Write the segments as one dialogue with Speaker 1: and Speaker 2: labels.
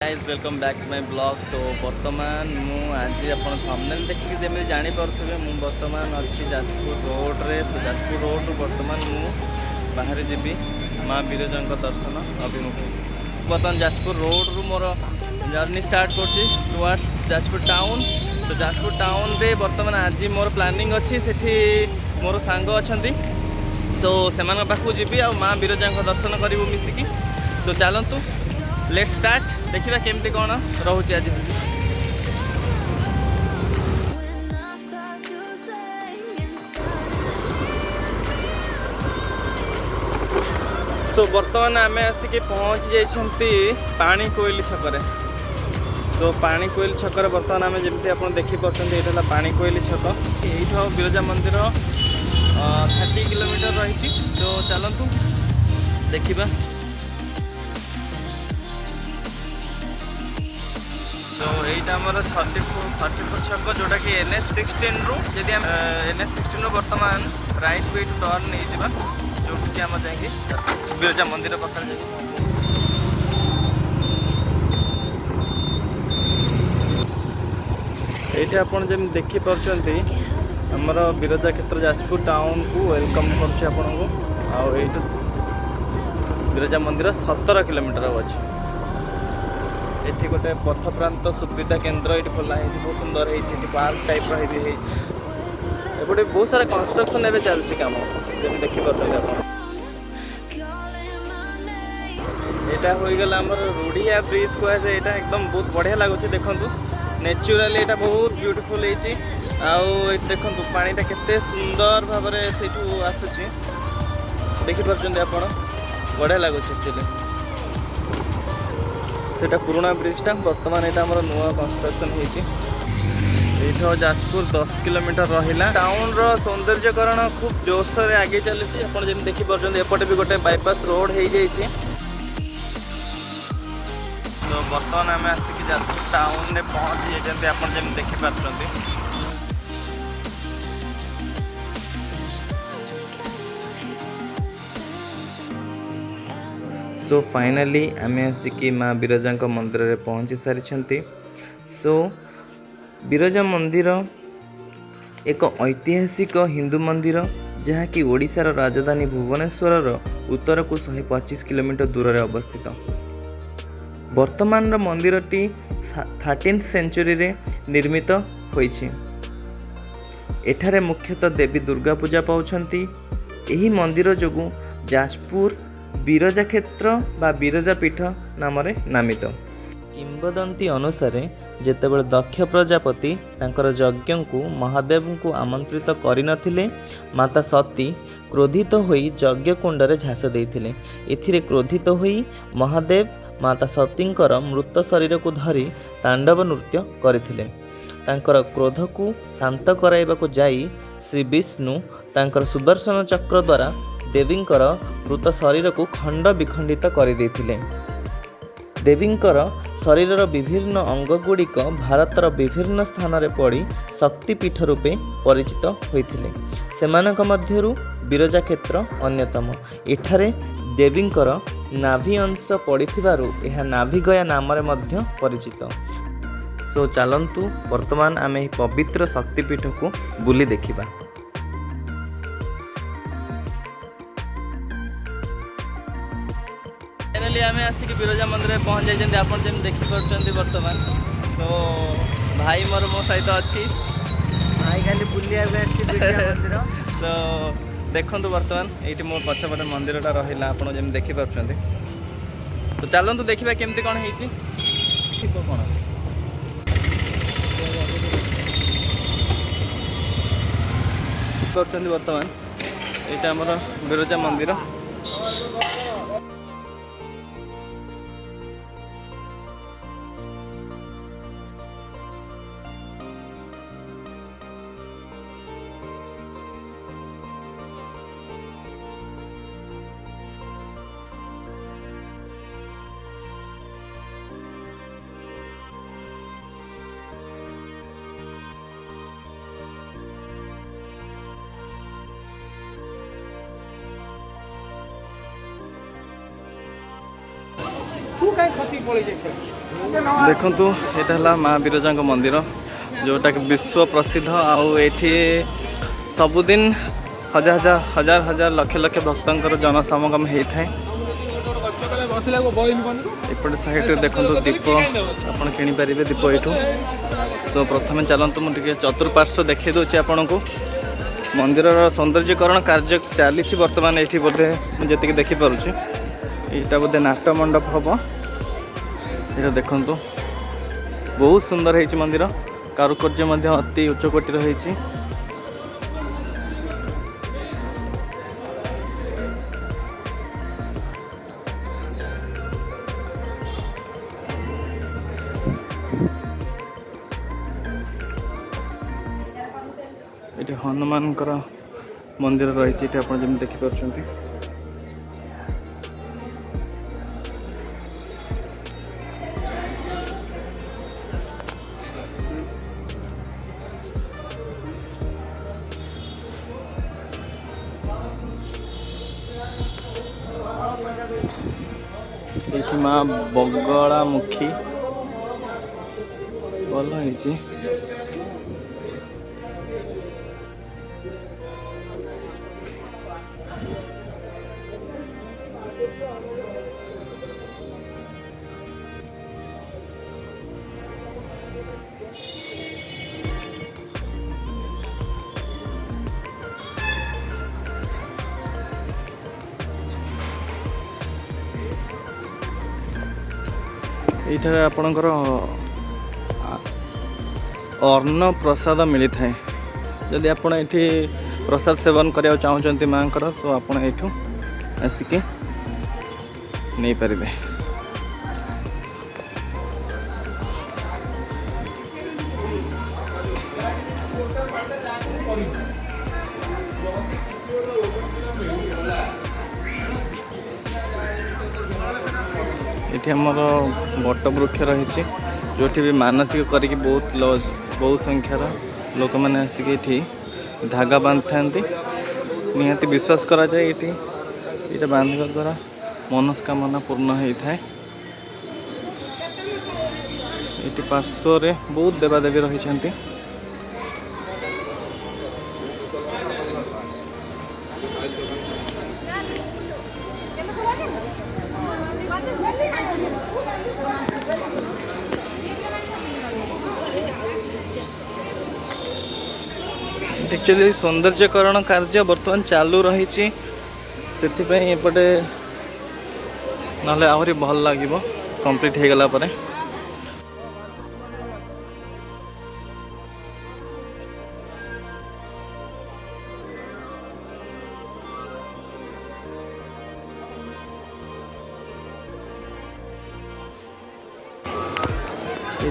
Speaker 1: Guys welcome back to my blog. तो बर्तमान मु आज अपन थंबनेल देखिए जमी जानी पारे मु बर्तमान अच्छी जाजपुर रोड रे। तो जाजपुर रोड रु बर्तमान मु बाहर जीवी माँ बिरजा दर्शन अभिमुख। बर्तमान जाजपुर रोड रु मोर जर्नी स्टार्ट कर टुवर्ड्स जाजपुर टाउन। तो जाजपुर टाउन रे बर्तमान आज मोर प्लानिंग अच्छी सेठी मोर सांग अच्छी। तो से पाखु जीवी आ माँ बिरजा दर्शन करूँ मिसिकी। तो चलतु लेट्स स्टार्ट देखिए केमती कौन रोचे आज। सो बर्तमान आम आसिक पहुँची जाइछंती पानी कोइली छकरे। सो पानी कोइली छकरे बर्तमान आम जमी आप देखिपारे ये पानी कोइली छक। ये बिरजा मंदिर 30 किलोमीटर रही। तो चलतु देखा। तो यहीटा आमर 34 छक जोटा कि NH16 रु जदि NH16 रु बर्तमान राइट वे टर्न नहीं जावा जो आम जाएंगे बिरजा मंदिर पाखे जा। ये आपन जमी देखी पार्टी आमर बिरजा क्षेत्र जाजपुर टाउन को वेलकम कर। बिरजा मंदिर 17 किलोमीटर अच्छे। ये गोटे पथप्रांत सुविधा केन्द्र ये खोला है, बहुत सुंदर है। पार्क टाइप रोटे बहुत सारा कंस्ट्रक्शन एवं चलती कम जब देखिपारे। यहाँ होगला आम रूढ़िया ब्रिज कहुए। यहाँ एकदम बहुत बढ़िया लगुच। देखु नेचुराली यहाँ बहुत ब्यूटीफुल हो देखु पानीटा केते सुंदर भाव से आसूँ देखिपार आप बढ़िया लगुच। एक्चुअली सेटा पुराना ब्रिजटा बर्तमान यहाँ आम नुआ कंस्ट्रक्शन हो। जाजपुर 10 किलोमीटर रहा। टाउन रो सौंदर्यकरण खूब जोरसोर आगे चलती। आप देखिपारे एपटे भी गोटे बाईपास रोड हो जाए। तो बर्तमान आम आसिक जाजपुर टाउन में पहुँची जाते आप देखिपारे। सो फाइनाली आम आसिक माँ बिरजा मंदिर में पहुँची सारी। सो बिरजा मंदिर एक ऐतिहासिक हिंदू मंदिर जहाँकि ओडिशार राजधानी भुवनेश्वर उत्तर को 125 किलोमीटर दूर में अवस्थित। वर्तमान मंदिरटी 13th सेंचुरी रे निर्मित होइछि। एठारे मुख्यतः देवी दुर्गा पूजा पाउछंती। एही मंदिर जोगु जाजपुर बिरजा क्षेत्र बा बिरजा पीठ नाम नामित। किंबदंती अनुसार जेतेबेले दक्ष प्रजापति तांकर यज्ञ को महादेव को आमंत्रित करिनथिले, माता सती क्रोधित होई यज्ञ कुंडरे झास देइथिले। एथिरे क्रोधित होई महादेव माता सतींकर मृत शरीर को धरी तांडव नृत्य करथिले। तांकर क्रोध को शांत कराइबाकु जाई श्री विष्णु तांकर सुदर्शन चक्र द्वारा देवींकर मृत शरीर को खंड विखंडित कर देथिले। देवींकर शरीरर विभिन्न अंग गुड़िक भारतर विभिन्न स्थान रे पड़ी शक्तिपीठ रूपे परिचित होइथिले। सेमानक मध्यरु बिरजा क्षेत्र अन्यतम। एठारे देवींकर नाभि अंश पड़िथिबारु एहा नाभिगया नाम रे मध्य परिचित। सो चलंतु वर्तमान आमे पवित्र शक्तिपीठ को बुली देखिबा। फाइनाली आम आसिक बिरजा मंदिर में पहुँच जाइए आप देखिपारे बर्तमान। तो भाई मोर मो सहित अच्छी
Speaker 2: भाई खाली बुलिया मंदिर।
Speaker 1: तो देखु बर्तमान ये मो पछपटे मंदिरटा रहा आप देखिपारे। तो चलतु देखा केमती कौन हो कौन बर्तमान यहाँ आमर बिरजा मंदिर।
Speaker 2: तू कहीं खसी पड़ी जाए
Speaker 3: देखंतु एटा हला माँ बिरजा मंदिर जोटा कि विश्व प्रसिद्ध आउ एठी सबुदिन हजार हजार हजार हजार लक्ष लक्ष भक्तंकर जनसमागम होता है। एपटे साइड देखो दीप आप किपर दीप यू। तो प्रथम चलतु मुझे चतुर्पार्श्व देखी दूसरी आपन को मंदिर सौंदर्यकरण कार्य चली बर्तमान ये बोधे मुझे देखिपुँ यहाँ बोधे नाट मंडप हम ये देखु बहुत सुंदर है मंदिर कारुकार्य अति उच्चकोटी रही। ये हनुमान मंदिर रही आप जमी देखिपुं। ये माँ बगलामुखी भल है। ये आपणकर अन्न प्रसाद मिली थाए जदि आपण ये प्रसाद सेवन करने चाहते माँ तो आप आसिक नहीं पारे। ये आमर बट वृक्ष रही जो भी मानसिक करके बहुत संख्यार लोक मैंने आसिक धागा बांधि था निहाती विश्वास करा जाए ये बांधा द्वारा मनस्कामना पूर्ण होता है। ये पार्श्व बहुत देवादेवी रही। एक्चुअली सौंदर्यकरण कार्य बर्तमान चालू रही एपटे ना आहरी भल लगे कंप्लीट हो गला परे।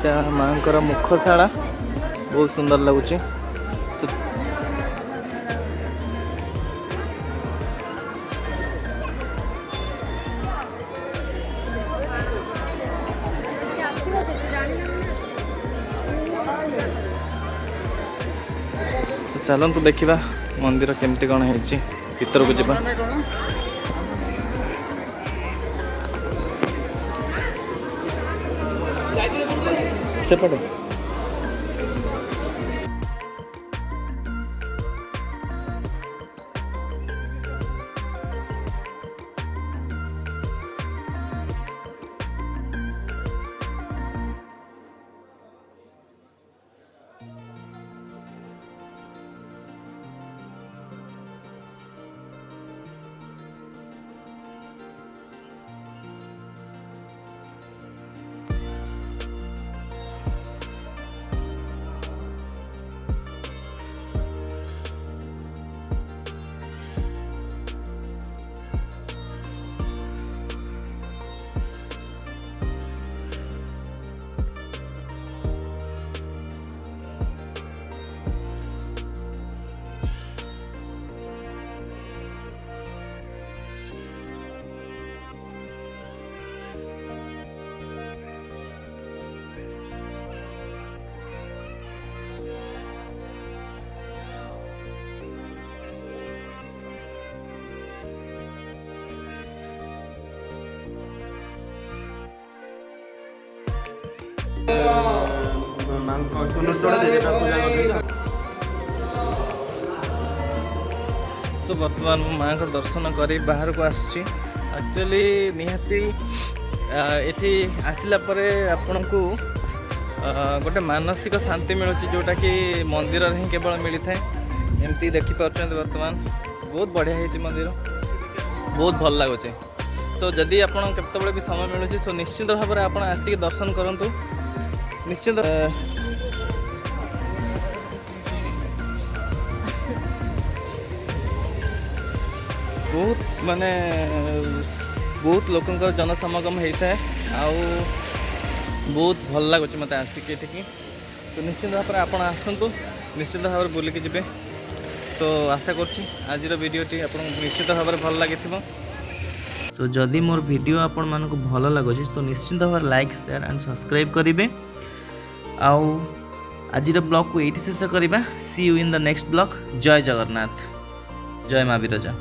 Speaker 3: यहाँ माँ मुखशाला बहुत सुंदर लगुच। चलतु देखा मंदिर केमती कौन है भीतर को जावा। सेपटे
Speaker 4: ମାଙ୍କ ଚୂର୍ଣ୍ଣସ୍ଥଳ ଦେବତା ପୂଜା କରିଦେଇଛୁ।
Speaker 3: ସୋ ବର୍ତ୍ତମାନ ମୁଁ ମାଆଙ୍କ ଦର୍ଶନ କରି ବାହାରକୁ ଆସୁଛି। ଆକ୍ଚୁଆଲି ନିହାତି ଏଠି ଆସିଲା ପରେ ଆପଣଙ୍କୁ ଗୋଟେ ମାନସିକ ଶାନ୍ତି ମିଳୁଛି, ଯେଉଁଟାକି ମନ୍ଦିରରେ ହିଁ କେବଳ ମିଳିଥାଏ। ଏମିତି ଦେଖିପାରୁଛନ୍ତି ବର୍ତ୍ତମାନ ବହୁତ ବଢ଼ିଆ ହେଇଛି ମନ୍ଦିର, ବହୁତ ଭଲ ଲାଗୁଛି। ସୋ ଯଦି ଆପଣ କେତେବେଳେ ବି ସମୟ ମିଳୁଛି ସୋ ନିଶ୍ଚିତ ଭାବରେ ଆପଣ ଆସିକି ଦର୍ଶନ କରନ୍ତୁ। ନିଶ୍ଚିତ ବହୁତ ମାନେ ବହୁତ ଲୋକଙ୍କର ଜନସମାଗମ ହେଇଥାଏ ଆଉ ବହୁତ ଭଲ ଲାଗୁଛି ମୋତେ ଆସିକି ଏଠିକି। ତ ନିଶ୍ଚିତ ଭାବରେ ଆପଣ ଆସନ୍ତୁ, ନିଶ୍ଚିତ ଭାବରେ ବୁଲିକି ଯିବେ। ତ ଆଶା କରୁଛି ଆଜିର ଭିଡ଼ିଓଟି ଆପଣଙ୍କୁ ନିଶ୍ଚିତ ଭାବରେ ଭଲ ଲାଗିଥିବ।
Speaker 1: ସୋ ଯଦି ମୋର ଭିଡ଼ିଓ ଆପଣମାନଙ୍କୁ ଭଲ ଲାଗୁଛି ତ ନିଶ୍ଚିତ ଭାବରେ ଲାଇକ୍ ସେୟାର ଆଣ୍ଡ ସବସ୍କ୍ରାଇବ୍ କରିବେ। ଆଉ ଆଜିର ବ୍ଲଗ୍କୁ ଏଇଠି ଶେଷ କରିବା। See you in the next blog. ଜୟ ଜଗନ୍ନାଥ, ଜୟ ମା ବିରଜା।